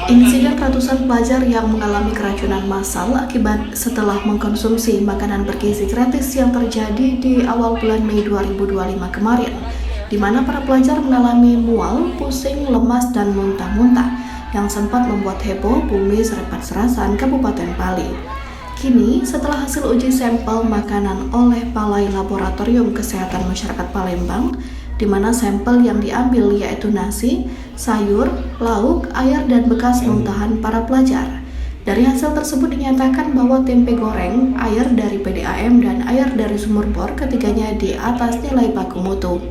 Insiden ratusan pelajar yang mengalami keracunan massal akibat setelah mengkonsumsi makanan bergizi gratis yang terjadi di awal bulan Mei 2025 kemarin, di mana para pelajar mengalami mual, pusing, lemas, dan muntah-muntah yang sempat membuat heboh bumi Serempat Serasan, Kabupaten Pali. Kini, setelah hasil uji sampel makanan oleh Balai Laboratorium Kesehatan Masyarakat Palembang, di mana sampel yang diambil yaitu nasi, sayur, lauk, air, dan bekas muntahan para pelajar. Dari hasil tersebut dinyatakan bahwa tempe goreng, air dari PDAM, dan air dari sumur bor ketiganya di atas nilai baku mutu.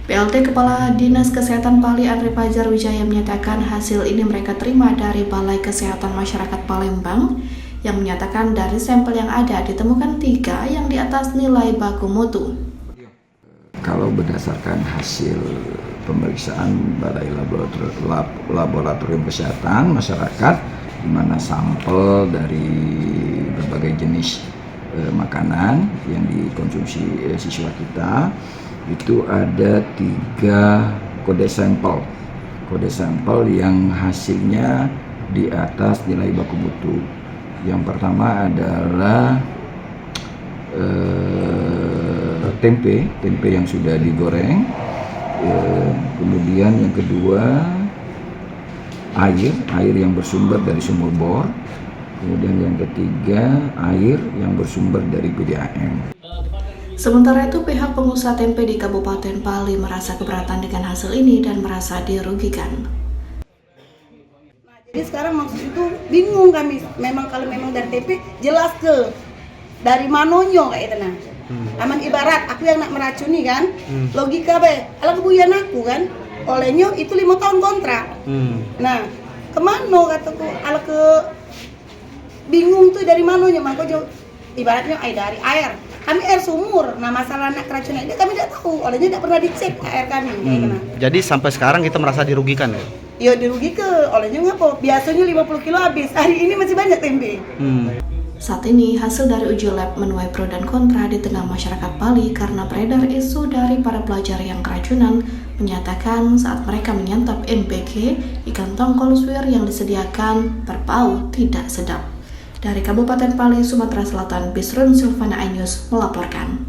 PLT Kepala Dinas Kesehatan Pali Andre Fajar Wijaya menyatakan hasil ini mereka terima dari Balai Kesehatan Masyarakat Palembang yang menyatakan dari sampel yang ada ditemukan 3 yang di atas nilai baku mutu. Kalau berdasarkan hasil pemeriksaan Balai Laboratorium Kesehatan Masyarakat, di mana sampel dari berbagai jenis makanan yang dikonsumsi siswa kita, itu ada 3 kode sampel yang hasilnya di atas nilai baku mutu. Yang pertama adalah tempe yang sudah digoreng, kemudian yang kedua air yang bersumber dari sumur bor, kemudian yang ketiga air yang bersumber dari PDAM. Sementara itu, pihak pengusaha tempe di Kabupaten Pali merasa keberatan dengan hasil ini dan merasa dirugikan. Jadi sekarang maksud itu bingung kami, kalau memang dari tempe jelas ke dari manonyo kayak itu nah. Aman ibarat aku yang nak meracuni kan, logika ala kebuyan aku kan, olehnya itu 5 tahun kontrak. Nah, kemana kataku, ala ke bingung tuh dari manonya, maka ibaratnya dari air. Kami air sumur, nah masalah nak keracunan itu kami tidak tahu, olehnya tidak pernah dicek air kami. Jadi sampai sekarang kita merasa dirugikan ya? Iya dirugikan, olehnya ngapa? Biasanya 50 kilo habis, hari ini masih banyak tempe. Saat ini, hasil dari uji lab menuai pro dan kontra di tengah masyarakat Pali karena beredar isu dari para pelajar yang keracunan menyatakan saat mereka menyantap MBG, ikan tongkol suwir yang disediakan berbau tidak sedap. Dari Kabupaten Pali, Sumatera Selatan, Bisrun Silvana Ainus melaporkan.